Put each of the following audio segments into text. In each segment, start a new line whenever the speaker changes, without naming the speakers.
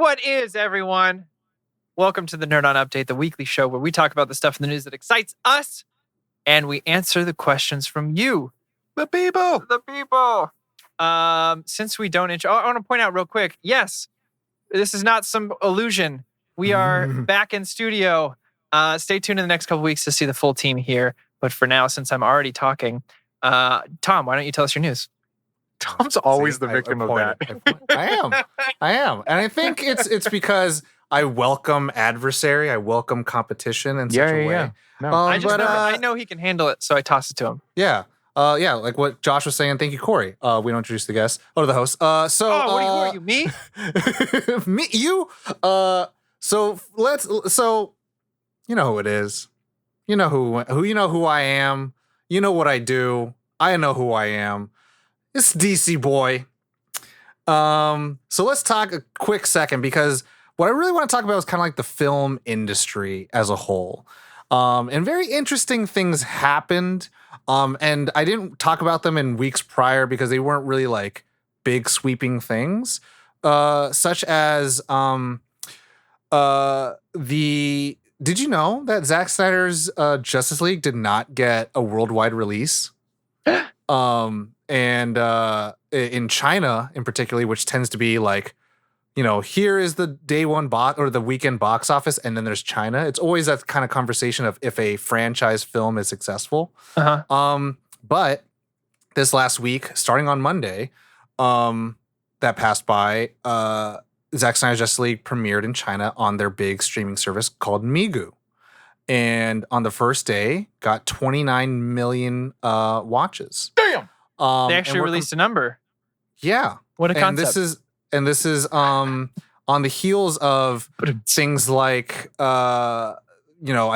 What is, everyone? Welcome to the Nerd On Update, the weekly show where we talk about the stuff in the news that excites us and we answer the questions from you,
the people.
Since we don't I want to point out real quick, yes, this is not some illusion. We are back in studio. Stay tuned in the next couple weeks to see the full team here. But for now, since I'm already talking, Tom, why don't you tell us your news?
Tom's always the victim of that.
I am. And I think it's because I welcome adversary. I welcome competition in such a way.
Yeah. No.
I know he can handle it, so I toss it to him.
Yeah. Like what Josh was saying. Thank you, Corey. We don't introduce the guest or the host. Who
are you? Me?
Me? You? So you know who it is. You know who I am. You know what I do. I know who I am. It's DC boy. So let's talk a quick second, because what I really want to talk about is kind of like the film industry as a whole. And very interesting things happened. And I didn't talk about them in weeks prior because they weren't really like big sweeping things. Such as did you know that Zack Snyder's Justice League did not get a worldwide release? And in China in particular, which tends to be like, here is the day one box or the weekend box office, and then there's China. It's always that kind of conversation of if a franchise film is successful. But this last week, starting on Monday, that passed by, Zack Snyder's Justice League premiered in China on their big streaming service called Migu. And on the first day, got 29 million watches.
Damn!
They actually released a number.
Yeah.
What a concept.
This is on the heels of things like, I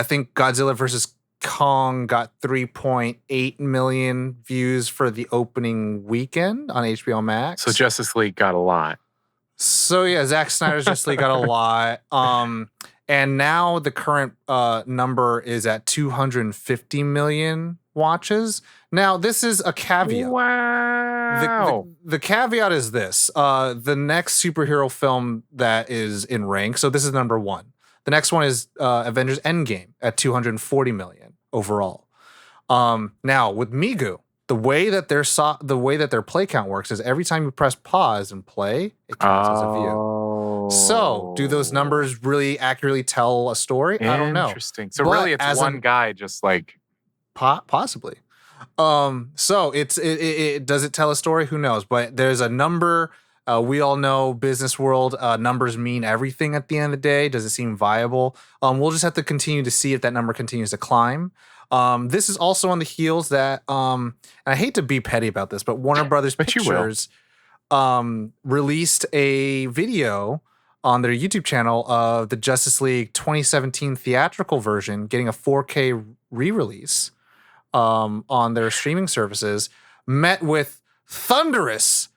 think Godzilla vs. Kong got 3.8 million views for the opening weekend on HBO Max.
So Justice League got a lot.
So yeah, Zack Snyder's Justice League got a lot. And now the current number is at 250 million watches. Now, this is a caveat.
Wow.
The caveat is this. The next superhero film that is in rank, so this is number one. The next one is Avengers Endgame at 240 million overall. Now, with Migu, the way that their play count works is every time you press pause and play, it counts as a view. So, do those numbers really accurately tell a story? I don't know.
Interesting. So really, it's one guy just like
possibly. So it does it tell a story? Who knows? But there's a number. We all know business world. Numbers mean everything at the end of the day. Does it seem viable? We'll just have to continue to see if that number continues to climb. This is also on the heels that, and I hate to be petty about this, but Warner Brothers Pictures released a video on their YouTube channel of the Justice League 2017 theatrical version getting a 4K re-release on their streaming services, met with thunderous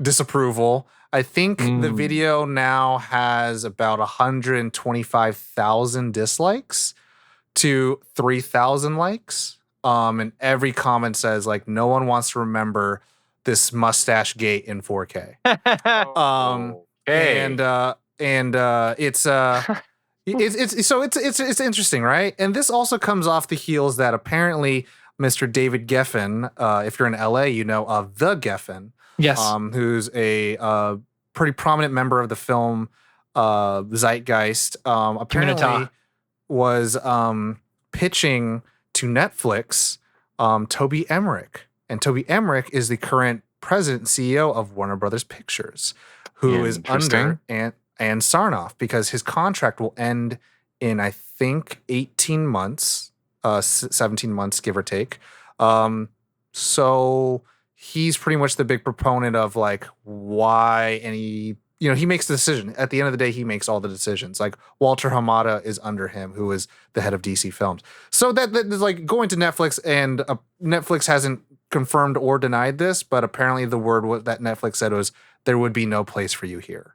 disapproval. I think the video now has about 125,000 dislikes to 3,000 likes. And every comment says, like, no one wants to remember this mustache gate in 4K. It's interesting, right? And this also comes off the heels that apparently Mr. David Geffen, if you're in LA, you know of the Geffen,
yes,
who's a pretty prominent member of the film zeitgeist. Apparently was pitching to Netflix Toby Emmerich, and Toby Emmerich is the current president and CEO of Warner Brothers Pictures, who is under and Sarnoff, because his contract will end in, I think, 18 months, 17 months, give or take. So he's pretty much the big proponent of like why he makes the decision. At the end of the day, he makes all the decisions. Like Walter Hamada is under him, who is the head of DC Films. So that is like going to Netflix, and Netflix hasn't confirmed or denied this, but apparently the word that Netflix said was there would be no place for you here.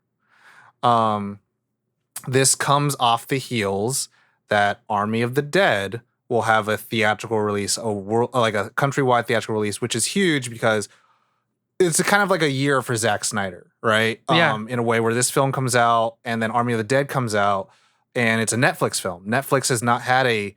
This comes off the heels that Army of the Dead will have a theatrical release, like a countrywide theatrical release, which is huge because it's a kind of like a year for Zack Snyder, right?
Yeah.
In a way where this film comes out and then Army of the Dead comes out, and it's a Netflix film. Netflix has not had a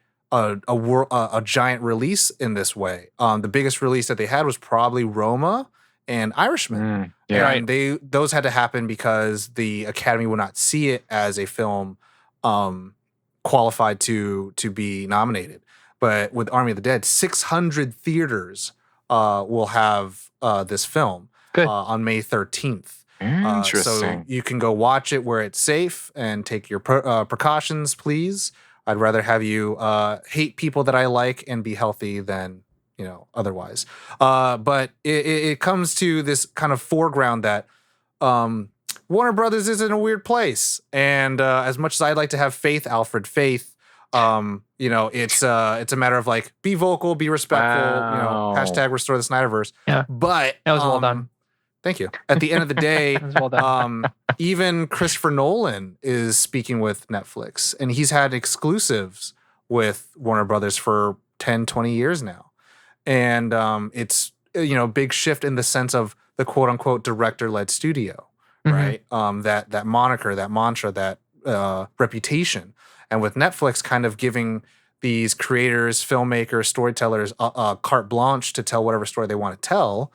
giant release in this way. The biggest release that they had was probably Roma and Irishman.
Yeah.
And those had to happen because the Academy would not see it as a film qualified to be nominated. But with Army of the Dead, 600 theaters will have this film on May 13th.
Interesting.
So you can go watch it where it's safe and take your precautions, please. I'd rather have you hate people that I like and be healthy than otherwise. But it comes to this kind of foreground that Warner Brothers is in a weird place, and as much as I'd like to have faith, Alfred, faith, it's a matter of like, be vocal, be respectful, hashtag restore the Snyderverse.
Yeah,
but
that was well done.
Thank you. At the end of the day,
well done.
Even Christopher Nolan is speaking with Netflix, and he's had exclusives with Warner Brothers for 10, 20 years now. And it's big shift in the sense of the quote unquote director-led studio, right? That moniker, that mantra, that reputation. And with Netflix kind of giving these creators, filmmakers, storytellers carte blanche to tell whatever story they want to tell,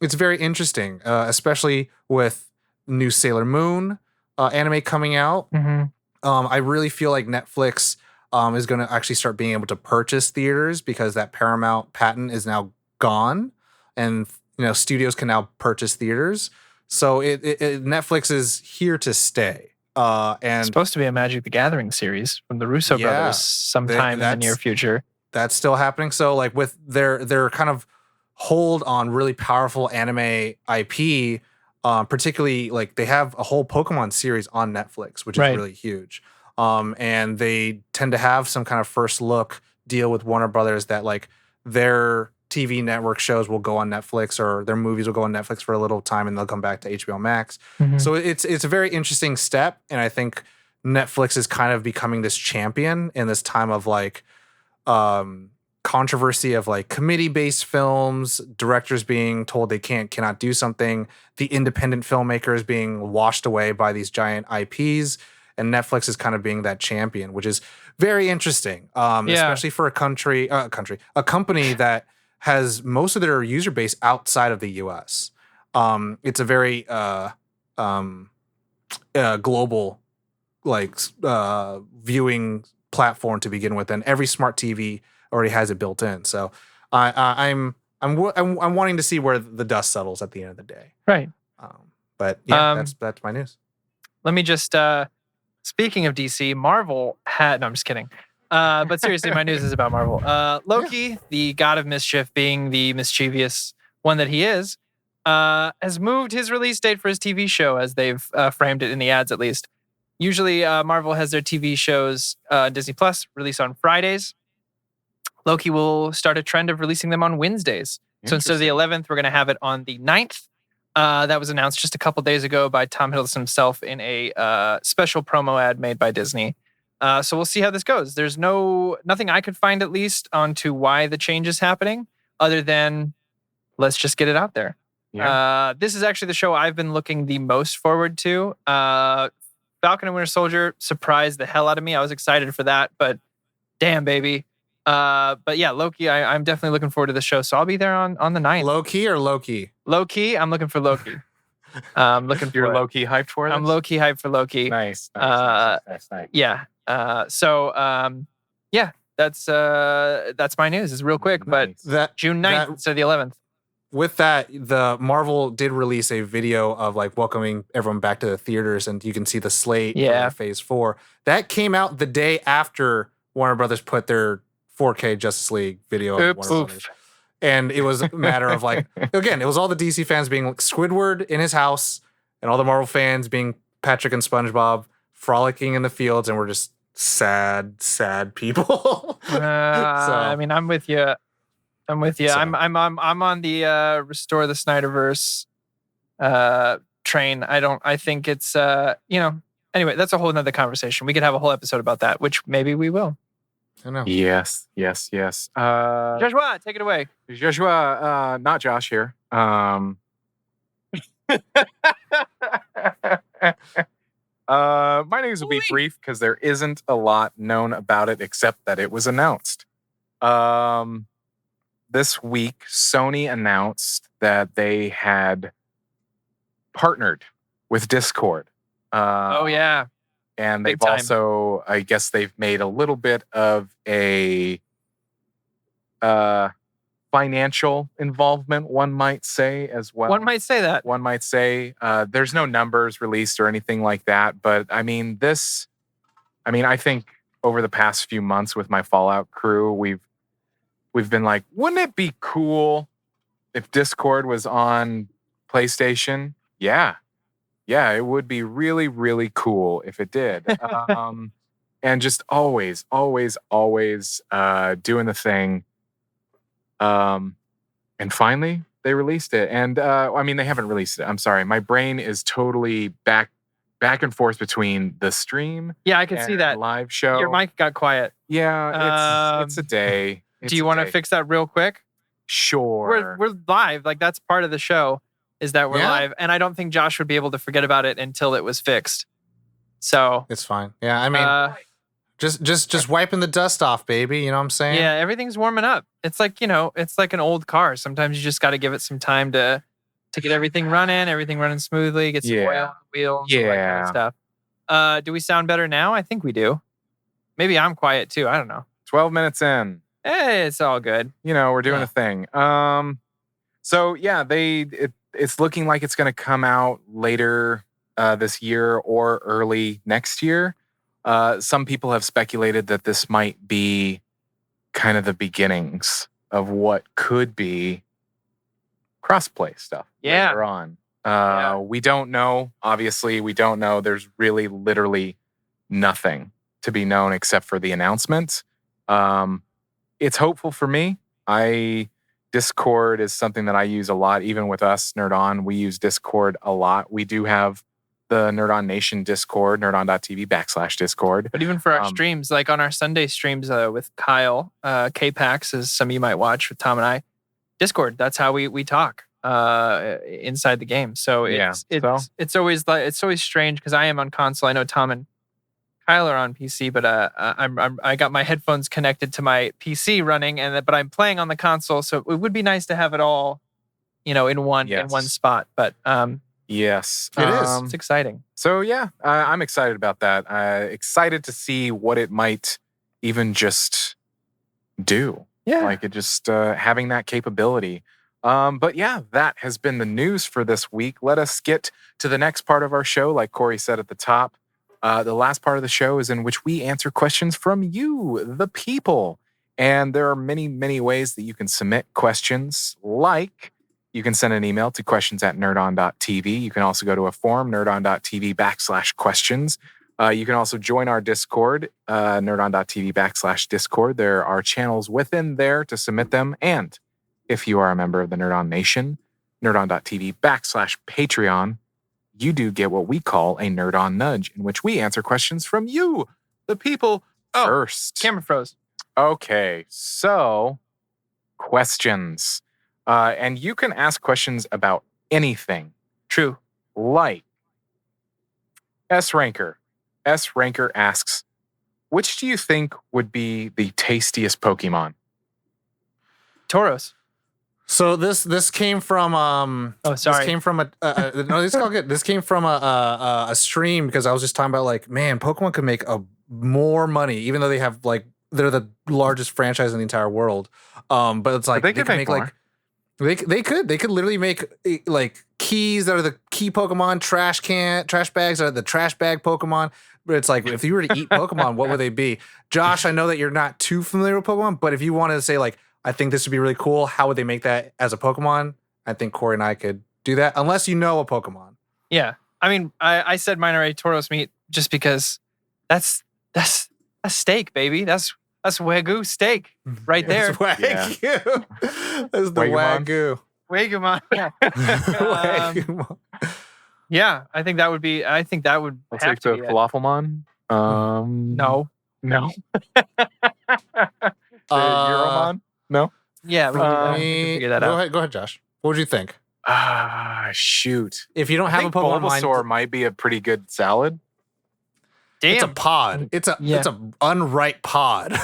it's very interesting, especially with new Sailor Moon anime coming out. I really feel like Netflix is going to actually start being able to purchase theaters because that Paramount patent is now gone, and studios can now purchase theaters. So Netflix is here to stay. And
it's supposed to be a Magic the Gathering series from the Russo brothers sometime in the near future.
That's still happening. So like with their kind of hold on really powerful anime IP, particularly like they have a whole Pokemon series on Netflix, which is really huge. And they tend to have some kind of first look deal with Warner Brothers that like their TV network shows will go on Netflix or their movies will go on Netflix for a little time and they'll come back to HBO Max. So it's a very interesting step. And I think Netflix is kind of becoming this champion in this time of like controversy of like committee-based films, directors being told they cannot do something, the independent filmmakers being washed away by these giant IPs. And Netflix is kind of being that champion, which is very interesting, especially for a company that has most of their user base outside of the US. It's a very global like viewing platform to begin with, and every smart TV already has it built in. So I'm wanting to see where the dust settles at the end of the day.
Right.
But yeah, that's my news.
Let me just. Speaking of DC, Marvel had... No, I'm just kidding. But seriously, my news is about Marvel. Loki, the god of mischief, being the mischievous one that he is, has moved his release date for his TV show, as they've framed it in the ads at least. Usually, Marvel has their TV shows, Disney Plus, release on Fridays. Loki will start a trend of releasing them on Wednesdays. So instead of the 11th, we're going to have it on the 9th. That was announced just a couple days ago by Tom Hiddleston himself in a special promo ad made by Disney. So we'll see how this goes. There's nothing I could find, at least, onto why the change is happening, other than let's just get it out there. Yeah. This is actually the show I've been looking the most forward to. Falcon and Winter Soldier surprised the hell out of me. I was excited for that, but damn, baby. But yeah, Loki, I'm definitely looking forward to the show. So I'll be there on the 9th.
Low-key or Loki?
Low-key, I'm looking for Loki.
You're low-key hyped for this?
I'm low-key hyped for Loki.
Nice.
Yeah. Yeah, that's my news. It's real quick, but June 9th instead of the 11th.
With that, the Marvel did release a video of like welcoming everyone back to the theaters, and you can see the slate for Phase 4. That came out the day after Warner Brothers put their 4K Justice League video of Warner Brothers. And it was a matter of like, again, it was all the DC fans being like Squidward in his house and all the Marvel fans being Patrick and SpongeBob frolicking in the fields, and we're just sad people.
I mean, I'm with you. I'm on the restore the Snyderverse train. I think it's anyway, that's a whole nother conversation. We could have a whole episode about that, which maybe we will.
I know.
Yes.
Joshua, take it away.
Joshua, not Josh here. My news will be brief because there isn't a lot known about it except that it was announced. This week, Sony announced that they had partnered with Discord.
Oh yeah.
And
Big
they've
time.
also, I guess they've made a little bit of a financial involvement, one might say, as well.
One might say that.
One might say. There's no numbers released or anything like that. But I mean, I think over the past few months with my Fallout crew, we've been like, wouldn't it be cool if Discord was on PlayStation? Yeah, it would be really, really cool if it did. And just always doing the thing. And finally, they released it. And they haven't released it. I'm sorry. My brain is totally back and forth between the stream.
Yeah, I can see that.
Live show.
Your mic got quiet.
Yeah, it's a day.
Do you want to fix that real quick?
Sure.
We're live. Like, that's part of the show, is that we're live. And I don't think Josh would be able to forget about it until it was fixed. So
it's fine. Yeah, I mean, just wiping the dust off, baby. You know what I'm saying?
Yeah, everything's warming up. It's like, it's like an old car. Sometimes you just got to give it some time to get everything running smoothly, get some oil on the wheels, all that kind of stuff. Do we sound better now? I think we do. Maybe I'm quiet too. I don't know.
12 minutes in.
Hey, it's all good.
We're doing a thing. So yeah, it's looking like it's going to come out later this year or early next year. Some people have speculated that this might be kind of the beginnings of what could be crossplay stuff later on. We don't know. Obviously, we don't know. There's really literally nothing to be known except for the announcement. It's hopeful for me. Discord is something that I use a lot. Even with us, Nerd On, we use Discord a lot. We do have the Nerd On Nation Discord, nerdon.tv/Discord.
But even for our streams, like on our Sunday streams with Kyle, K-Pax, as some of you might watch with Tom and I, Discord, that's how we talk inside the game. So it's always strange because I am on console. I know Tom and Kyle are on PC, but I got my headphones connected to my PC running, but I'm playing on the console. So it would be nice to have it all, in one spot. But
yes,
it is.
It's exciting.
So yeah, I'm excited about that. Excited to see what it might even just do.
Yeah,
like it just having that capability. But yeah, that has been the news for this week. Let us get to the next part of our show. Like Corey said at the top, the last part of the show is in which we answer questions from you, the people. And there are many, many ways that you can submit questions. Like, you can send an email to questions@nerdon.tv. You can also go to a forum, nerdon.tv/questions. You can also join our Discord, nerdon.tv/Discord. There are channels within there to submit them. And if you are a member of the Nerd On Nation, nerdon.tv/Patreon, you do get what we call a Nerd On Nudge, in which we answer questions from you, the people, first.
Camera froze.
Okay, so questions. And you can ask questions about anything.
True.
Like S-Ranker. S-Ranker asks, which do you think would be the tastiest Pokemon?
Tauros.
So this came from
sorry.
This came from no, this is all good. This came from a stream because I was just talking about like, man, Pokemon could make more money even though they have like they're the largest franchise in the entire world. But it's like
they could make more.
Like they could literally make like keys that are the key Pokemon, trash bags that are the trash bag Pokemon. But it's like if you were to eat Pokemon, what would they be? Josh, I know that you're not too familiar with Pokemon, but if you wanted to say like, I think this would be really cool, how would they make that as a Pokemon? I think Corey and I could do that, unless you know a Pokemon.
Yeah. I mean, I said mine already, Tauros meat, just because that's steak, baby. That's Wagyu steak right there.
That's Wagyu. Yeah. That's the Wagyu.
Wagyumon. Yeah.
Wagyu.
Yeah, I think that would be. I think that would.
I'll take the Falafelmon.
No.
Euromon? No?
Yeah, we can figure that out.
Go ahead, Josh. What would you think?
Shoot.
If you don't
I
have a
think
Pokemon
Bulbasaur
mind,
might be a pretty good salad.
Damn.
it's a pod. It's a unripe pod.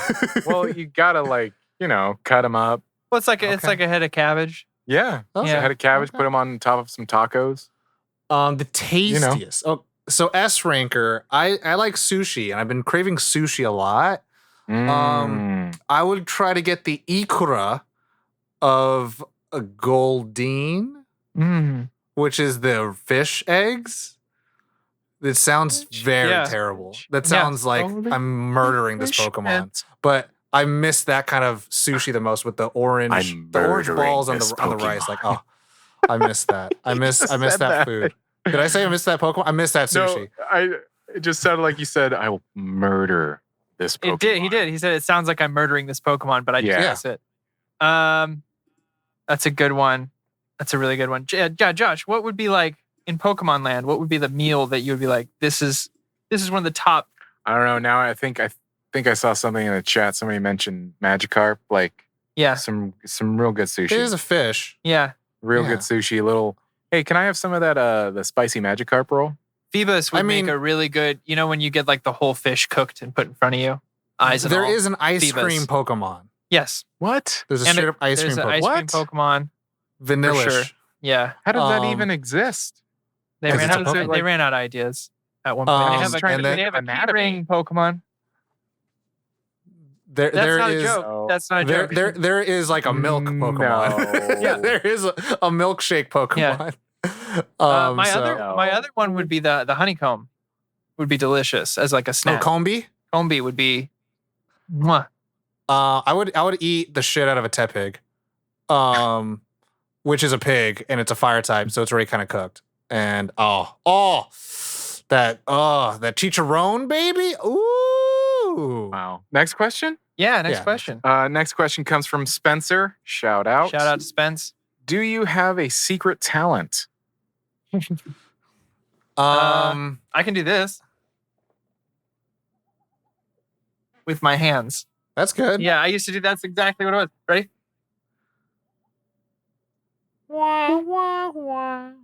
Well, you gotta cut them up.
Well, it's like a head of cabbage.
Yeah.
Okay.
Just a head of cabbage,
Okay.
put them on top of some tacos.
The tastiest. Oh, so S ranker. I like sushi, and I've been craving sushi a lot. I would try to get the ikura of a Goldeen, which is the fish eggs. It sounds very terrible. That sounds like I'm murdering this Pokemon. But I miss that kind of sushi the most with the orange balls on the rice. Like, oh, I miss that. I miss that food. Did I say I miss that Pokemon? I miss that sushi.
No, it just sounded like you said, I will murder this Pokemon.
It did. He did. He said, it sounds like I'm murdering this Pokemon, but I just miss it. That's a good one. That's a really good one. Yeah, Josh, what would be like in Pokemon Land? What would be the meal that you would be like, this is one of the top?
I don't know. Now I think I saw something in the chat. Somebody mentioned Magikarp. Like, some real good sushi.
It is a fish.
Yeah.
Real good sushi. Hey, can I have some of that the spicy Magikarp roll?
Phoebus would make a really good, when you get like the whole fish cooked and put in front of you. Eyes and all.
There is an ice
Phoebus.
cream Pokemon.
Yes.
What?
There's a straight up ice cream
There's an
Pokemon.
ice cream Pokemon.
Vanilla.
Sure. Yeah.
How does that even exist?
They ran out of ideas at one point. They have a key ring Pokemon.
That's
not a joke. That's not a joke.
There is like a milk Pokemon.
No.
There is a milkshake Pokemon.
My other one would be the honeycomb. Would be delicious as like a snack.
Combi?
Combi would be. Mwah.
I would eat the shit out of a Tepig, which is a pig and it's a fire type, so it's already kind of cooked. And that chicharron, baby. Ooh.
Wow. Next question?
Yeah, next question.
Next question comes from Spencer. Shout out.
Shout out to Spence.
Do you have a secret talent?
I can do this with my hands.
That's good.
Yeah, I used to do. That's exactly what it was. Ready?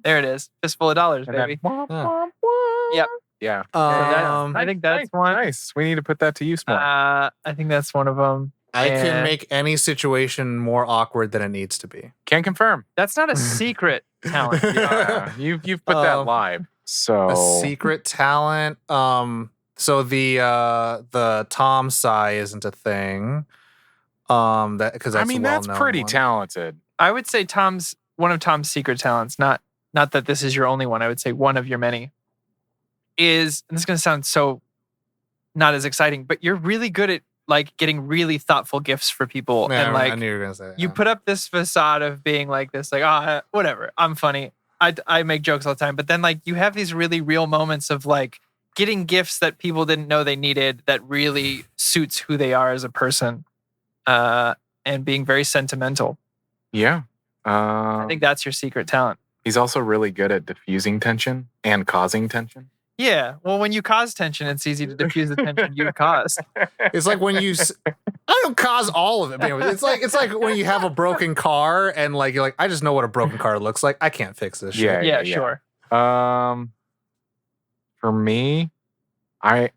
There it is. Fistful of dollars, baby. Yep.
Yeah.
I think that's one.
Nice. We need to put that to use more.
I think that's one of them.
I can make any situation more awkward than it needs to be.
Can confirm.
That's not a secret talent.
Yeah. You've put that live. So
a secret talent. So the Tom Sai isn't a thing.
That's pretty talented.
I would say one of Tom's secret talents, not that this is your only one, I would say one of your many, is, and this is gonna sound so not as exciting, but you're really good at like getting really thoughtful gifts for people.
Yeah,
and like
I knew you were gonna say that.
You put up this facade of being like this, like, whatever, I'm funny. I make jokes all the time, but then like you have these really real moments of like getting gifts that people didn't know they needed that really suits who they are as a person, and being very sentimental.
Yeah.
I think that's your secret talent.
He's also really good at diffusing tension and causing tension.
Yeah. Well, when you cause tension, it's easy to diffuse the tension you caused.
It's like when I don't cause all of it. But anyways, it's like when you have a broken car and like you're like, I just know what a broken car looks like. I can't fix this shit.
Yeah, sure.
For me, I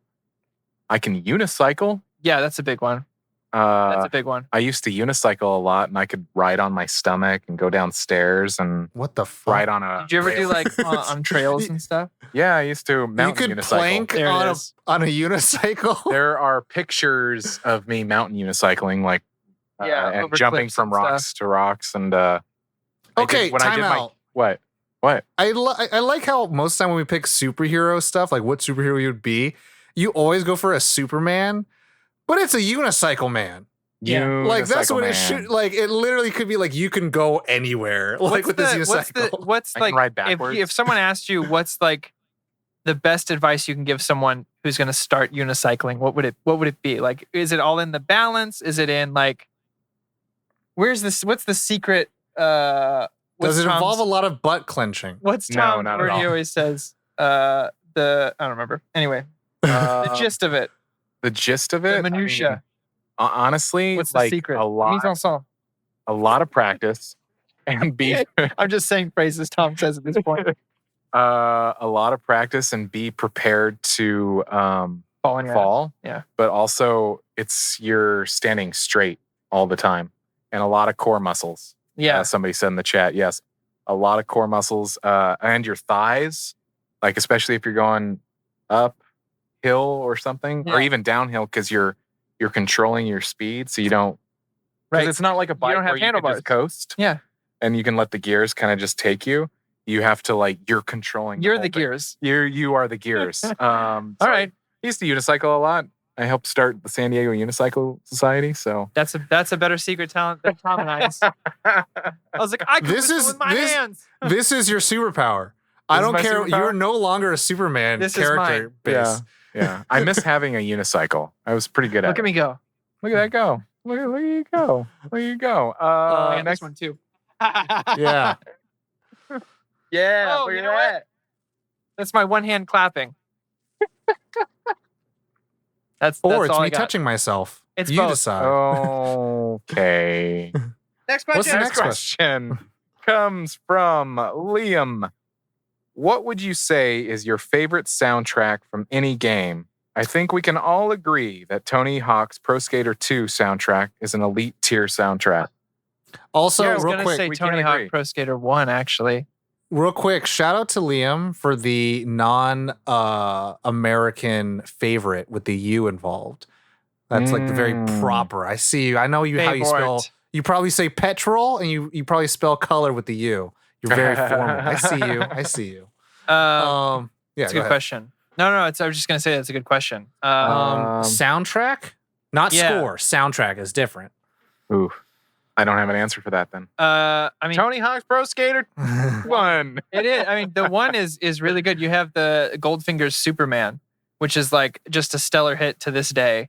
can unicycle.
Yeah, that's a big one. That's a big one.
I used to unicycle a lot, and I could ride on my stomach and go downstairs and
what the fuck?
Ride on a.
Did you ever do like on trails and stuff?
Yeah, I used to mountain
You could
unicycle.
plank on a unicycle.
There are pictures of me mountain unicycling, like and jumping from rocks to rocks, and
okay, time out.
What?
I like how most of the time when we pick superhero stuff, like what superhero you'd be, you always go for a Superman. But it's a unicycle man.
Yeah.
Like that's what it should. Like it literally could be like you can go anywhere. Like with this unicycle.
What's like
ride backwards.
If someone asked you what's like the best advice you can give someone who's going to start unicycling, what would it be? Like, is it all in the balance? Is it in like what's the secret?
Does it involve a lot of butt clenching?
What's Tom's word he always says? I don't remember. Anyway, the gist of it.
The gist of it?
The minutia.
honestly,
What's the
like
secret?
a lot of practice and be
I'm just saying phrases Tom says at this point.
a lot of practice and be prepared to
Fall on your
fall.
Yeah.
But also you're standing straight all the time and a lot of core muscles.
Yeah.
Somebody said in the chat, yes, a lot of core muscles and your thighs, like especially if you're going uphill or something, or even downhill because you're controlling your speed, so you don't. Because it's not like a bike
don't have
where you can
handlebars.
just coast.
Yeah.
And you can let the gears kind of just take you. You have to you're controlling.
You're
whole
the
thing.
gears.
You are the gears.
All right.
I used to unicycle a lot. I helped start the San Diego Unicycle Society. So
That's a better secret talent than Tom and I's. I was like, I can whistle with my hands.
This is your superpower. I don't care. You're no longer a Superman character base.
Yeah. I miss having a unicycle. I was pretty good at it.
Look at me go.
Look at that go. Look at you go. Look at you go.
I got this one too.
Yeah.
Yeah.
Oh, you know what?
That's my one hand clapping. That's
Or
all
it's
I
me
got.
touching myself.
It's
you
both.
decide.
Okay.
Next
What's
question.
the next
question comes from Liam. What would you say is your favorite soundtrack from any game? I think we can all agree that Tony Hawk's Pro Skater 2 soundtrack is an elite tier soundtrack.
Also,
I was
real
gonna
quick,
say
we
Tony
can't
Hawk
agree.
Pro Skater 1, actually.
real quick, shout out to Liam for the non-American favorite with the U involved. That's like the very proper. I see you. I know you how you spell. You probably say petrol, and you probably spell color with the U. You're very formal. I see you. I see you. Yeah,
it's a good question. No, I was just gonna say that's a good question.
Soundtrack, not score. Soundtrack is different.
Ooh, I don't have an answer for that then.
I mean,
Tony Hawk's Pro Skater 1.
It is. I mean, the one is really good. You have the Goldfinger's Superman, which is like just a stellar hit to this day.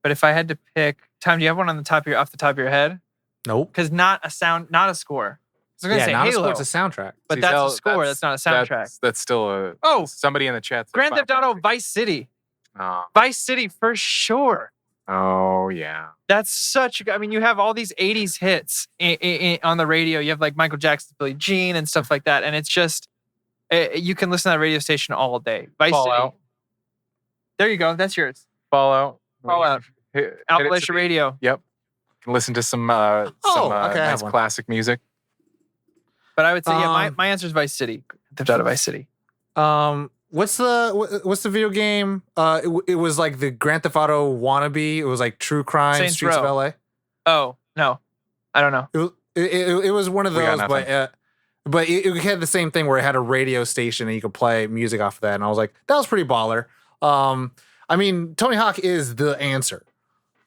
But if I had to pick, Tom, do you have one on off the top of your head?
Nope.
Because not a score. I was gonna say
not
Halo,
a score. It's a soundtrack.
but that's a score. That's not a soundtrack.
That's still somebody in the chat.
Grand Theft Auto Vice City.
Oh.
Vice City for sure.
Oh yeah.
That's such. I mean, you have all these '80s hits on the radio. You have like Michael Jackson's Billie Jean and stuff like that, and it's just you can listen to that radio station all day. Vice
Fallout.
City. There you go. That's yours.
Fallout.
Appalachia Radio.
Yep. Can listen to some nice
one.
classic music.
But I would say, my answer is Vice City. Theft Auto Vice City.
What's the video game? It was like the Grand Theft Auto wannabe. It was like True Crime,
Saints
Streets
Row.
of LA.
Oh no, I don't know.
It was one of
We got
those, but it had the same thing where it had a radio station and you could play music off of that. And I was like, that was pretty baller. I mean, Tony Hawk is the answer.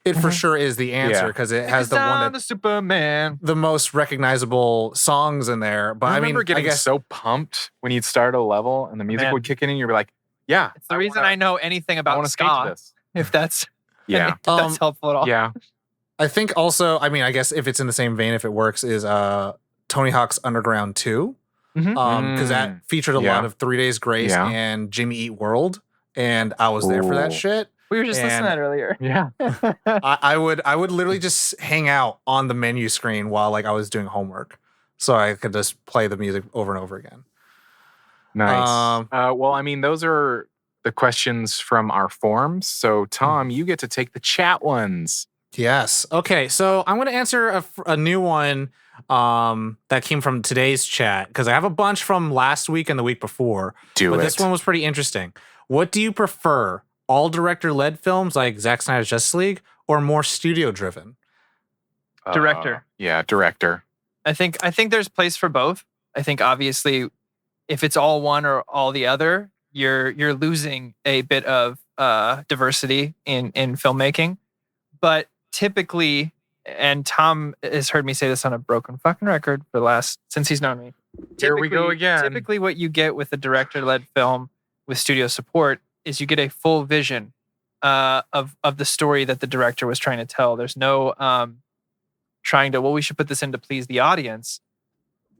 It for sure is the answer because it has the one
the Superman,
the most recognizable songs in there. But
I remember
I
getting
guess
so pumped when you'd start a level and the music would kick in and you'd be like, yeah.
It's the reason I know anything
I
about
want to skate to
ska.
this.
If that's
Yeah.
if that's helpful at all.
Yeah.
I think also, I mean, I guess if it's in the same vein, if it works, is Tony Hawk's Underground 2. Because that featured a lot of 3 Days Grace and Jimmy Eat World. And I was there for that shit.
We were just listening to that earlier.
Yeah.
I would literally just hang out on the menu screen while like I was doing homework. So I could just play the music over and over again.
Nice. Well, I mean, those are the questions from our forums. So Tom, you get to take the chat ones.
Yes. Okay. So I'm going to answer a new one that came from today's chat because I have a bunch from last week and the week before. But this one was pretty interesting. What do you prefer? All director-led films like Zack Snyder's Justice League or more studio-driven?
Director.
Yeah, director.
I think there's place for both. I think obviously if it's all one or all the other, you're losing a bit of diversity in filmmaking. But typically, and Tom has heard me say this on a broken fucking record since he's known me.
Here we go again.
Typically what you get with a director-led film with studio support is you get a full vision of the story that the director was trying to tell. There's no trying to, we should put this in to please the audience.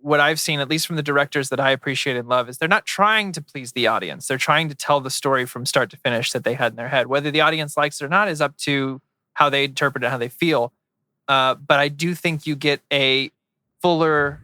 what I've seen, at least from the directors that I appreciate and love, is they're not trying to please the audience. They're trying to tell the story from start to finish that they had in their head. Whether the audience likes it or not is up to how they interpret it, how they feel. But I do think you get a fuller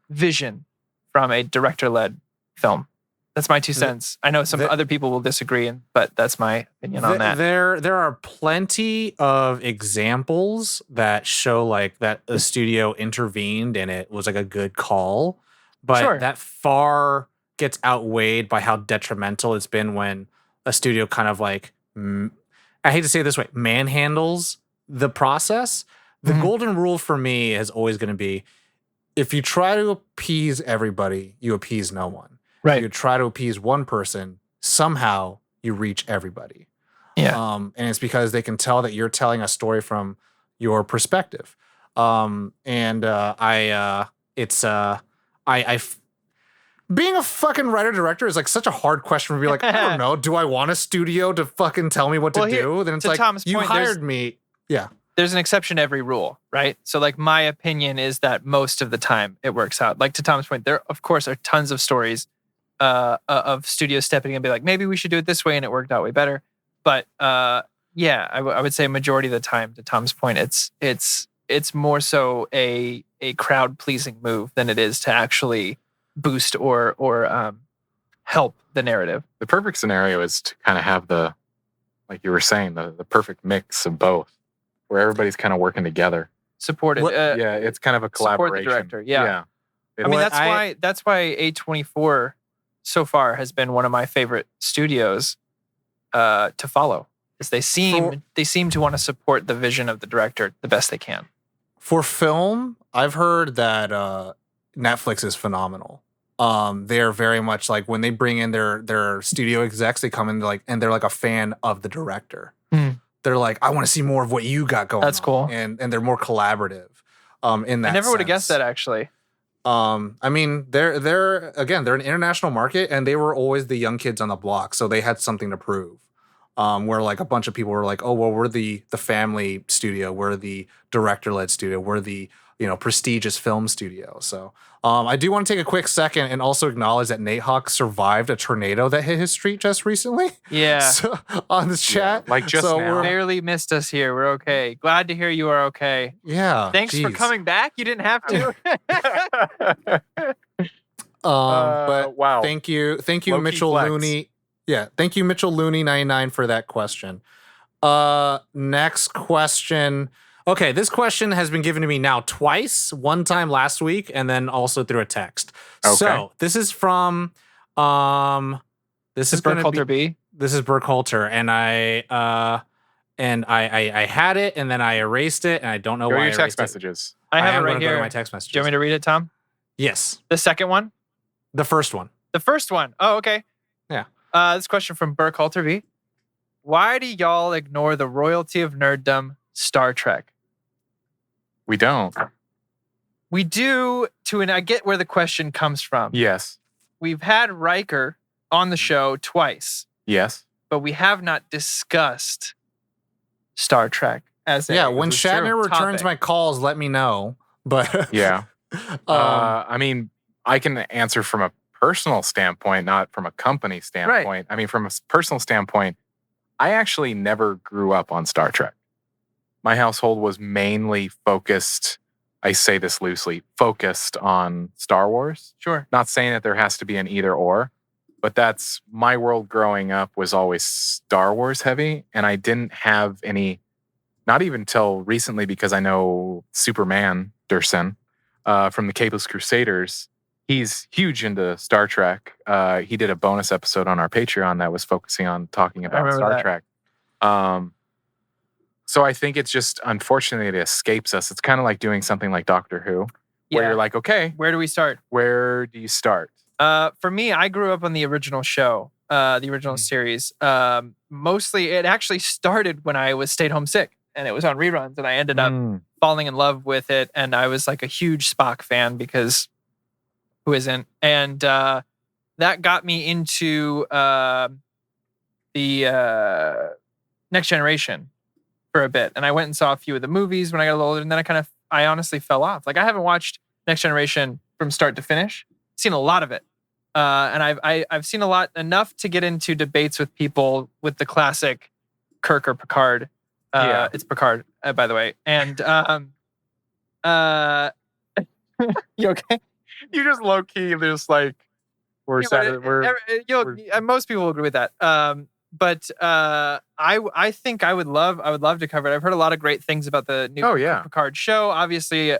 vision from a director-led film. That's my 2 cents. I know some other people will disagree, but that's my opinion on that.
There are plenty of examples that show like that a studio intervened and it was like a good call, but that far gets outweighed by how detrimental it's been when a studio kind of like, I hate to say it this way, manhandles the process. The golden rule for me is always going to be, if you try to appease everybody, you appease no one.
Right.
If you try to appease one person, somehow you reach everybody.
Yeah.
And it's because they can tell that you're telling a story from your perspective. Being a fucking writer director is like such a hard question to be like, I don't know. Do I want a studio to fucking tell me what to do? Then it's like,
Tom's
you
point,
hired me. Yeah.
There's an exception to every rule, right? So like my opinion is that most of the time it works out. Like to Tom's point, there of course are tons of stories of studios stepping in and be like, maybe we should do it this way, and it worked out way better. But yeah, I would say majority of the time, to Tom's point, it's more so a crowd pleasing move than it is to actually boost or help the narrative.
The perfect scenario is to kind of have like you were saying, the perfect mix of both, where everybody's kind of working together.
Supported.
Yeah, it's kind of a collaboration.
Support the director. Yeah. I mean, that's why A24 so far has been one of my favorite studios to follow. Is they seem to want to support the vision of the director the best they can.
For film, I've heard that Netflix is phenomenal. They're very much like when they bring in their studio execs, they come in and they're like a fan of the director. They're like, I want to see more of what you got going on.
That's cool.
And they're more collaborative in that
I never would have
sense.
guessed that, actually.
I mean, they're an international market, and they were always the young kids on the block, so they had something to prove. Where like a bunch of people were like, oh well, we're the family studio, we're the director-led studio, we're the prestigious film studio. So I do want to take a quick second and also acknowledge that Nate Hawk survived a tornado that hit his street just recently.
Yeah.
So, on this chat.
Like just now.
Barely missed us here. We're okay. Glad to hear you are okay.
Yeah.
Thanks for coming back. You didn't have to.
But
wow.
Thank you,
Loki
Mitchell
flex.
Looney. Yeah, thank you, Mitchell Looney 99 for that question. Next question. Okay, this question has been given to me now twice. One time last week, and then also through a text.
Okay.
So this is from this is
Burkhalter B.
This is Burkhalter, and I had it, and then I erased it, and I don't know
Go
why.
to your
I
text
erased it.
messages.
I have
am
it right
gonna
here.
Go to my text messages.
Do you want me to read it, Tom?
Yes,
The second one?
the first one.
The first one. Oh, okay.
Yeah.
This question from Burkhalter V. Why do y'all ignore the royalty of nerddom, Star Trek?
We don't.
We do, and I get where the question comes from.
Yes.
We've had Riker on the show twice,
Yes.
but we have not discussed Star Trek as a
When Shatner returns
topic.
my calls, let me know. But
Yeah. I mean, I can answer from a personal standpoint, not from a company standpoint.
Right.
I mean, from a personal standpoint, I actually never grew up on Star Trek. My household was mainly focused, I say this loosely, focused on Star Wars.
Sure.
Not saying that there has to be an either or, but that's my world growing up was always Star Wars heavy. And I didn't have any, not even till recently, because I know Superman Durson from the Capeless Crusaders, he's huge into Star Trek. He did a bonus episode on our Patreon that was focusing on talking about Star Trek. So I think it's just, unfortunately, it escapes us. It's kind of like doing something like Doctor Who, where you're like, okay,
where do we start?
Where do you start?
For me, I grew up on the original show, the original series. Mostly, it actually started when I was stayed home sick, and it was on reruns, and I ended up falling in love with it. And I was like a huge Spock fan, because who isn't? And that got me into the Next Generation for a bit. And I went and saw a few of the movies when I got a little older, and then I honestly fell off. Like, I haven't watched Next Generation from start to finish. Seen a lot of it. And I've seen enough to get into debates with people with the classic Kirk or Picard. It's Picard, by the way. And you okay?
You just low key just like most
people will agree with that. But I think I would love to cover it. I've heard a lot of great things about the new Picard show. Obviously,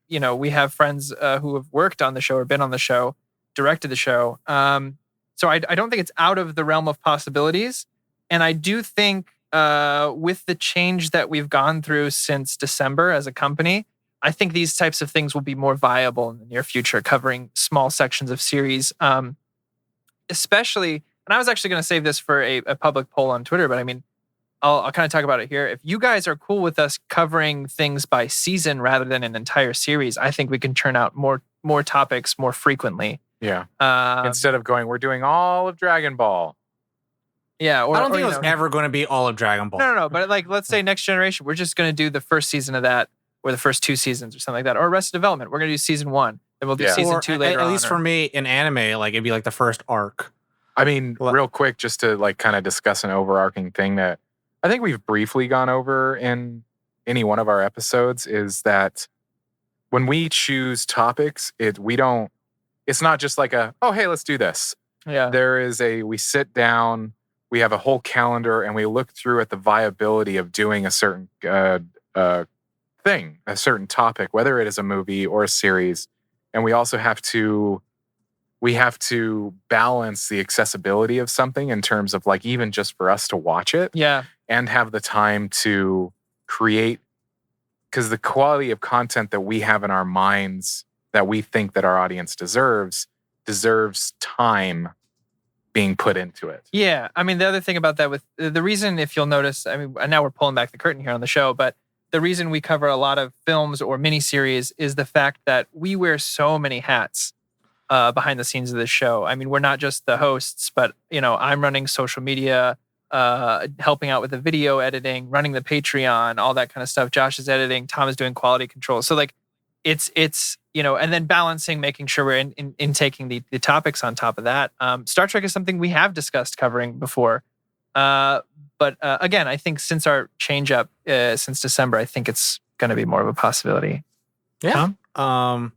we have friends who have worked on the show or been on the show, directed the show. So I don't think it's out of the realm of possibilities. And I do think with the change that we've gone through since December as a company, I think these types of things will be more viable in the near future, covering small sections of series. Especially, and I was actually going to save this for a public poll on Twitter, but I mean, I'll kind of talk about it here. If you guys are cool with us covering things by season rather than an entire series, I think we can churn out more topics more frequently.
Yeah. Instead of we're doing all of Dragon Ball.
Yeah.
I don't think it was ever going to be all of Dragon Ball.
No. But like, let's say Next Generation, we're just going to do the first season of that, or the first 2 seasons or something like that. Or Arrested Development, we're going to do season 1. Then we'll do season 2 later on.
At least for me, in anime, like it'd be like the first arc.
I mean, real quick, just to like kind of discuss an overarching thing that I think we've briefly gone over in any one of our episodes is that when we choose topics, it's not just like hey, let's do this.
Yeah.
We sit down, we have a whole calendar, and we look through at the viability of doing a certain thing, a certain topic, whether it is a movie or a series. And we also have to balance the accessibility of something in terms of like even just for us to watch it.
Yeah.
And have the time to create, because the quality of content that we have in our minds that we think that our audience deserves time being put into it.
Yeah. I mean, the other thing about that with the reason, if you'll notice, I mean, now we're pulling back the curtain here on the show, but the reason we cover a lot of films or miniseries is the fact that we wear so many hats behind the scenes of this show. I mean, we're not just the hosts, but I'm running social media, helping out with the video editing, running the Patreon, all that kind of stuff. Josh is editing, Tom is doing quality control. So like it's and then balancing, making sure we're taking the topics on top of that. Star Trek is something we have discussed covering before. But again, I think since our change up since December, I think it's going to be more of a possibility.
Yeah. No,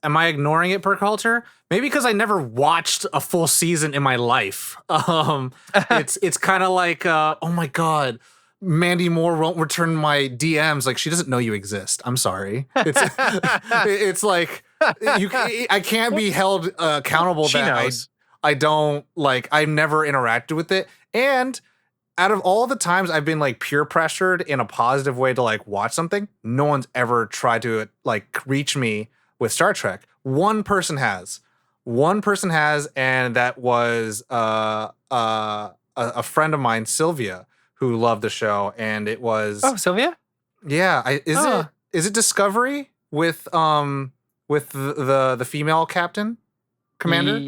am I ignoring it per culture? Maybe because I never watched a full season in my life. It's kind of like, oh my God, Mandy Moore won't return my DMs. Like, she doesn't know you exist. I'm sorry. It's like, I can't be held accountable.
She knows.
I don't like, I've never interacted with it. And out of all the times I've been like peer pressured in a positive way to like watch something, no one's ever tried to like reach me with Star Trek. One person has, and that was a friend of mine, Sylvia, who loved the show. And it was
Sylvia?
Yeah. Is it Discovery with the female captain commander?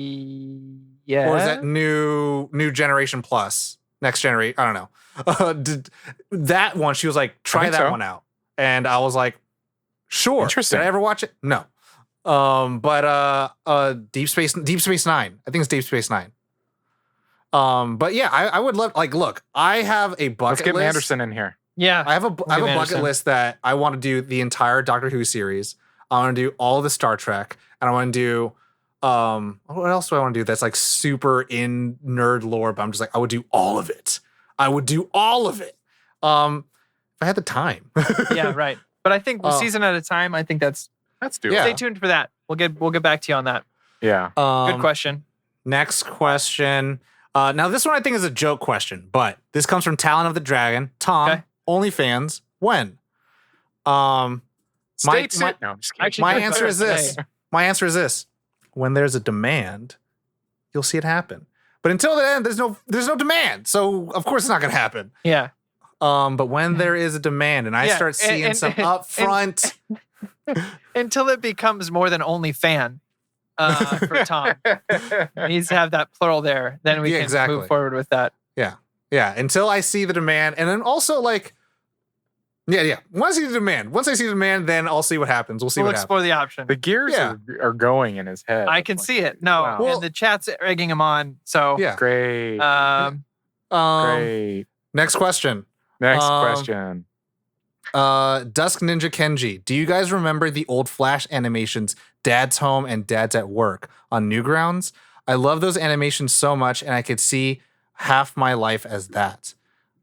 Yeah.
Or is that new generation plus next generation? I don't know. That one, she was like, try that one out. And I was like, sure.
Interesting.
Did I ever watch it? No. But Deep Space Nine. I think it's Deep Space Nine. But yeah, I would love, like, look, I have a bucket list.
Let's get Anderson in here.
Yeah.
I have a bucket list that I want to do the entire Doctor Who series. I want to do all the Star Trek, and I want to do what else do I want to do that's like super in nerd lore, but I'm just like, I would do all of it. If I had the time.
Yeah, right. But I think season at a time, I think that's
doable.
Yeah. Stay tuned for that. We'll get back to you on that.
Yeah.
Good question.
Next question. Now this one I think is a joke question, but this comes from Talon of the Dragon. Tom, OnlyFans, when?
No, I'm just kidding.
My answer is this. When there's a demand, you'll see it happen. But until then, there's no demand. So of course it's not gonna happen.
Yeah.
But when there is a demand and I start seeing some upfront
until it becomes more than only fan for Tom. It needs to have that plural there. Then we can move forward with that.
Yeah. Until I see the demand. And then also like Yeah. Once I see the demand, then I'll see what happens. We'll see
We'll
what happens.
explore the option.
The gears
Yeah.
are going in his head.
I can see it. No,
Wow.
Well-
and the chat's egging him on. So,
Yeah.
Great. Great.
Next question.
Next
um,
question.
Dusk Ninja Kenji, do you guys remember the old Flash animations, Dad's Home and Dad's at Work on Newgrounds? I love those animations so much, and I could see half my life as that.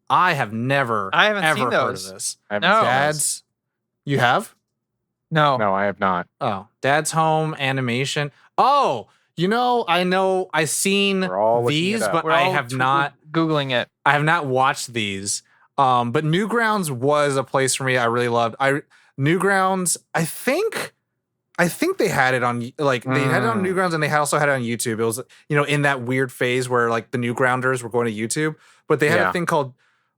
I haven't
seen
heard
those.
of this.
I haven't
No.
seen
Dad's, you have?
no.
this. No, I have not.
Oh, Dad's Home animation. Oh, I've seen
We're all looking
these,
it up.
but
We're
I
all
have not.
Googling it.
I have not watched these. But Newgrounds was a place for me I really loved. Newgrounds, I think they had it on they had it on Newgrounds, and they also had it on YouTube. It was in that weird phase where like the Newgrounders were going to YouTube, but they had a thing called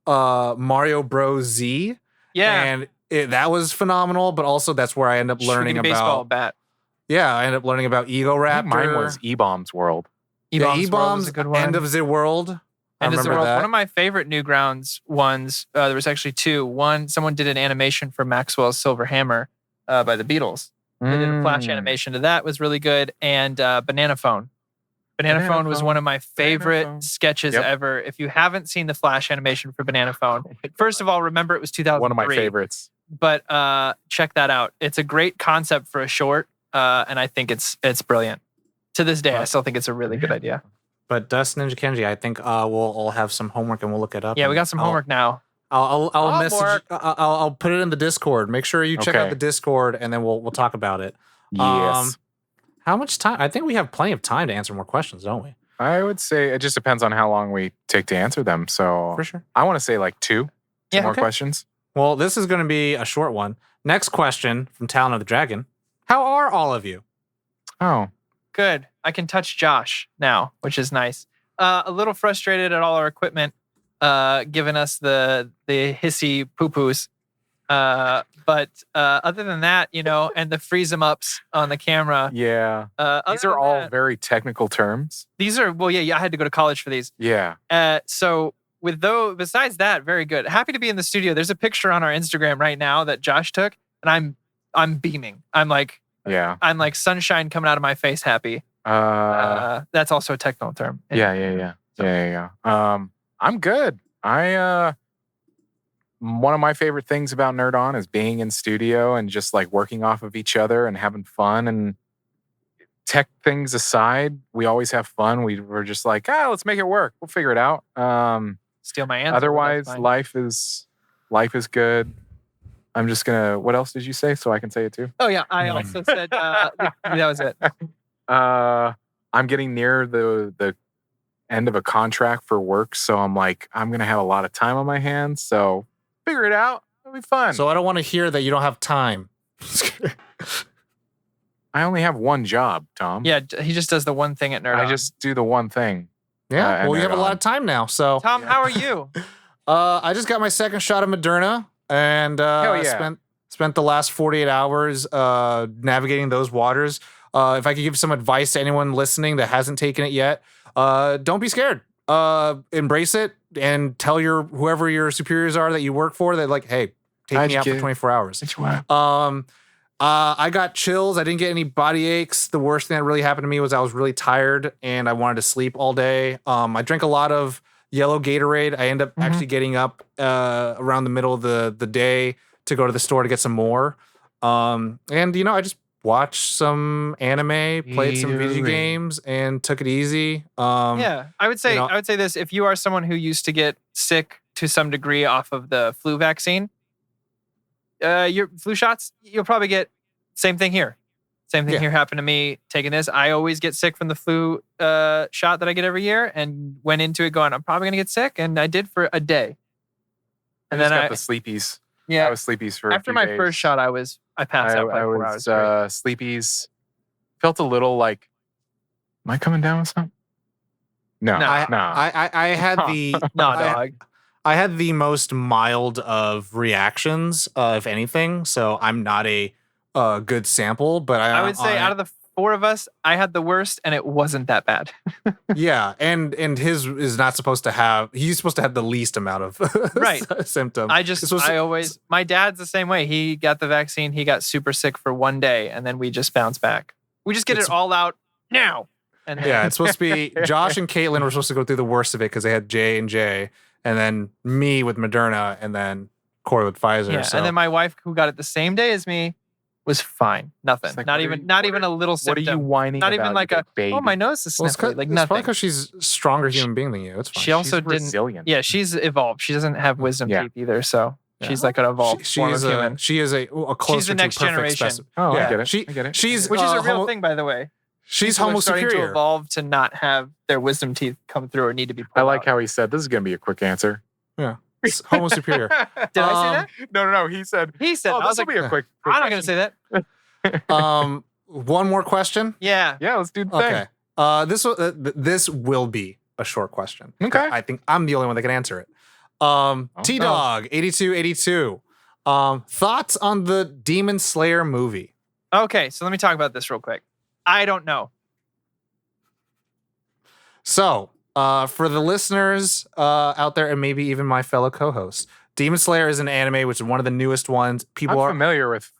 Mario Bros. Z.
Yeah.
And that was phenomenal, but also that's where I end up learning
Shooting a baseball
about.
bat.
Yeah, I ended up learning about Ego
I
Raptor.
think mine was E-Bomb's World.
E-Bombs World is a good one.
End of the World. I
End of the
remember
World.
that.
One of my favorite Newgrounds ones. There was actually two. One, someone did an animation for Maxwell's Silver Hammer by the Beatles. They did a flash animation to that. Was really good. And Banana Phone. Banana Phone was one of my favorite sketches ever. If you haven't seen the flash animation for Banana Phone, first of all, remember it was 2003.
One of my favorites.
But check that out. It's a great concept for a short, and I think it's brilliant. To this day, I still think it's a really good idea.
But Dust Ninja Kenji, I think we'll all have some homework and we'll look it up.
Yeah, we
and
got some homework now.
I'll message.
Homework.
I'll put it in the Discord. Make sure you check out the Discord, and then we'll talk about it.
Yes.
How much time? I think we have plenty of time to answer more questions, don't we?
I would say it just depends on how long we take to answer them. So
For sure.
I want to say like two more questions.
Well, this is going to be a short one. Next question from Talon of the Dragon. How are all of you?
Oh,
Good. I can touch Josh now, which is nice. A little frustrated at all our equipment, giving us the hissy poo-poos. But other than that, and the freeze them ups on the camera.
yeah. These
other
are
than
all
that-
very technical terms.
These are I had to go to college for these.
Yeah.
So with besides that, very good. Happy to be in the studio. There's a picture on our Instagram right now that Josh took, and I'm beaming. I'm like sunshine coming out of my face. Happy. That's also a technical term.
Yeah. I'm good. One of my favorite things about Nerd On is being in studio and just like working off of each other and having fun. And tech things aside, we always have fun. We're just like, let's make it work. We'll figure it out.
Steal my answer.
Otherwise,
but that's
life is good. I'm just gonna. What else did you say? So I can say it too.
Oh yeah, I also said that was it.
I'm getting near the end of a contract for work, so I'm like, I'm gonna have a lot of time on my hands. So figure it out. It'll be fun.
So I don't want to hear that you don't have time.
I only have one job, Tom.
Yeah, he just does the one thing at Nerd.
I
On.
just do the one thing.
Yeah. Well, you
Nerd
have a lot
On.
of time now. So
Tom, how are you?
I just got my second shot of Moderna, and
Hell yeah.
spent the last 48 hours navigating those waters. If I could give some advice to anyone listening that hasn't taken it yet, don't be scared. Embrace it and tell whoever your superiors are that you work for that like, hey, take me out for 24 hours. I got chills. I didn't get any body aches. The worst thing that really happened to me was I was really tired and I wanted to sleep all day. I drank a lot of yellow Gatorade. I end up actually getting up around the middle of the day to go to the store to get some more. And I just watched some anime, played some video games, and took it easy.
Yeah, I would say this: if you are someone who used to get sick to some degree off of the flu vaccine, your flu shots, you'll probably get same thing here. Same thing here happened to me taking this. I always get sick from the flu shot that I get every year, and went into it going, I'm probably gonna get sick, and I did for a day. And then
I got the sleepies.
Yeah,
I was sleepies for
after
a few
my
days.
first shot, I passed out for like 4 hours.
Sleepies. Felt a little like, am I coming down with something? No.
I had the
dog.
I had the most mild of reactions, if anything. So I'm not a good sample, but
I would say out of the 4 of us, I had the worst, and it wasn't that bad.
Yeah, and his is not supposed to have. He's supposed to have the least amount of
Right.
symptoms.
My dad's the same way. He got the vaccine. He got super sick for one day, and then we just bounce back. We just get it all out now. And then,
Yeah, it's supposed to be Josh and Caitlin were supposed to go through the worst of it because they had J&J, and then me with Moderna, and then Corey with Pfizer.
yeah.
So.
And then my wife, who got it the same day as me, was fine. Nothing.
It's like,
not
what are
even
you-
not
what
even
are-
a little
What are
symptom.
you whining
Not
about?
even like
you
a
baby?
oh, my nose is
Well, it's,
sniffly. Like
it's probably
nothing.
because she's a stronger human being than you. It's fine.
She also
She's
didn't.
resilient.
Yeah, she's evolved. She doesn't have wisdom
Yeah.
teeth either, so
Yeah.
she's like an evolved
she
form
is
of human.
she is a closer
the next
to perfect
generation.
specimen.
Oh,
Yeah.
I get it.
She-
I get it.
she's-
Which is a real
homo-
thing, by the way.
She's
People are
homo
starting to
superior.
evolve to not have their wisdom teeth come through or need to be pulled
I like
out.
how he said this is going to be a quick answer.
It's homo superior.
Did I say that?
No. He said.
He said.
Oh,
I
this
was
will
like,
be a quick.
I'm not going to say that.
One more question.
Yeah.
Yeah, let's do the thing.
Okay. This will be a short question.
Okay.
I think I'm the only one that can answer it. T Dog 8282. Thoughts on the Demon Slayer movie?
Okay, so let me talk about this real quick. I don't know.
So, for the listeners out there, and maybe even my fellow co-hosts, Demon Slayer is an anime which is one of the newest ones. People
I'm
are
familiar with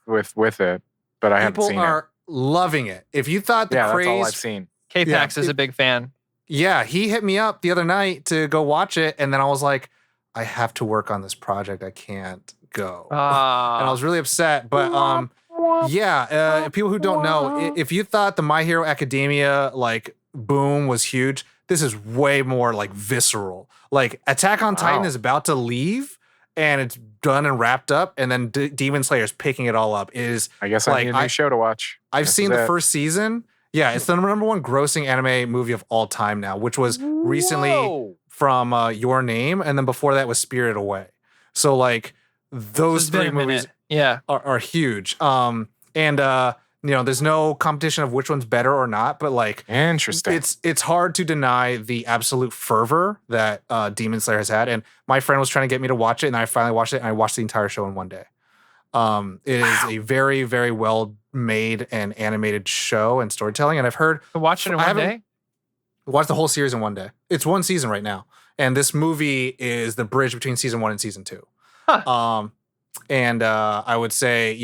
it, but I haven't
people
seen
are loving it. If you thought
it.
the
Yeah,
craze,
that's all I've seen.
K-Pax is a big fan.
yeah, he hit me up the other night to go watch it, and then I was like, I have to work on this project. I can't go. And I was really upset. But people who don't know, if you thought the My Hero Academia like boom was huge, this is way more like visceral. Like Attack on Titan
Wow.
is about to leave, and it's done and wrapped up, and then Demon Slayer's picking it all up. It is
I guess
like,
I need a new show to watch.
I've
This
seen
is
the
it.
first season. Yeah, it's the number one grossing anime movie of all time now, which was recently
Whoa.
from Your Name, and then before that was Spirited Away. So like those
It's been
three
a minute.
movies
Yeah.
are huge. There's no competition of which one's better or not, but like
Interesting.
it's hard to deny the absolute fervor that Demon Slayer has had. And my friend was trying to get me to watch it, and I finally watched it, and I watched the entire show in one day. It is a very, very well made and animated show and storytelling. And I've heard
To watch it in
I
one
haven't-
day?
watch the whole series in one day. It's one season right now, and this movie is the bridge between season 1 and season 2.
Huh.
I would say,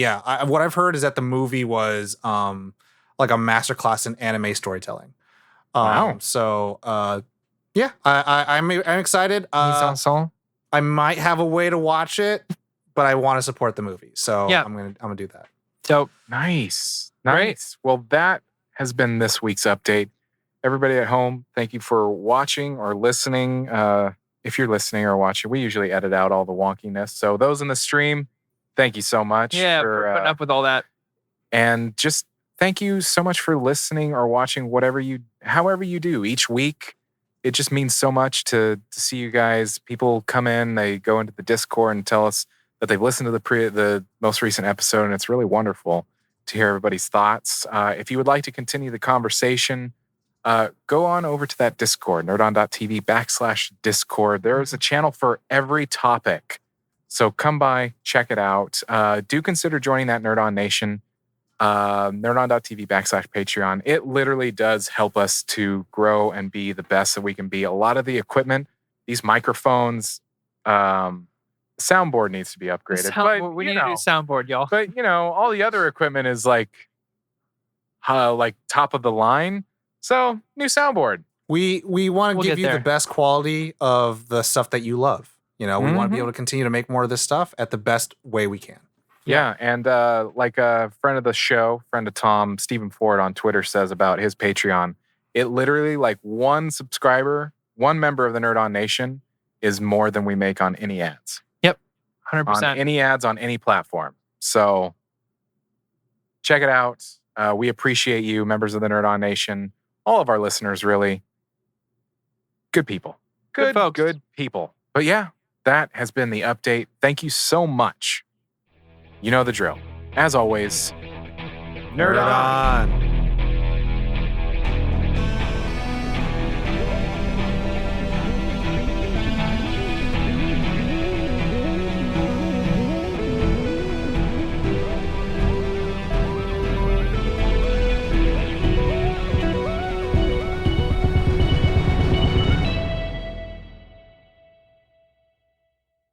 what I've heard is that the movie was like a masterclass in anime storytelling.
Wow.
So I'm excited.
Mise en scène?
I might have a way to watch it, but I want to support the movie. So
Yeah.
I'm gonna do that.
Dope.
Nice.
Great.
Nice. Well, that has been this week's update. Everybody at home, thank you for watching or listening. If you're listening or watching, we usually edit out all the wonkiness. So those in the stream, thank you so much.
Yeah, for putting up with all that.
And just thank you so much for listening or watching however you do each week. It just means so much to see you guys. People come in, they go into the Discord and tell us that they've listened to the most recent episode, and it's really wonderful to hear everybody's thoughts. If you would like to continue the conversation, go on over to that Discord, nerdon.tv/Discord. There is a channel for every topic. So come by, check it out. Do consider joining that Nerd On Nation. Nerdon.tv/Patreon. It literally does help us to grow and be the best that we can be. A lot of the equipment, these microphones, soundboard needs to be upgraded.
We need a new soundboard, y'all.
But all the other equipment is like top of the line. So new soundboard.
We want to
We'll
give
get
you the
there.
best quality of the stuff that you love. We want to be able to continue to make more of this stuff at the best way we can.
Yeah, and like a friend of the show, friend of Tom, Stephen Ford on Twitter says about his Patreon, it literally like one subscriber, one member of the Nerd On Nation is more than we make on any ads.
100%.
On any ads on any platform. So check it out. We appreciate you, members of the Nerd On Nation, all of our listeners, really. Good people.
Good folks.
Good people. But yeah, that has been the update. Thank you so much. You know the drill. As always,
Nerd on.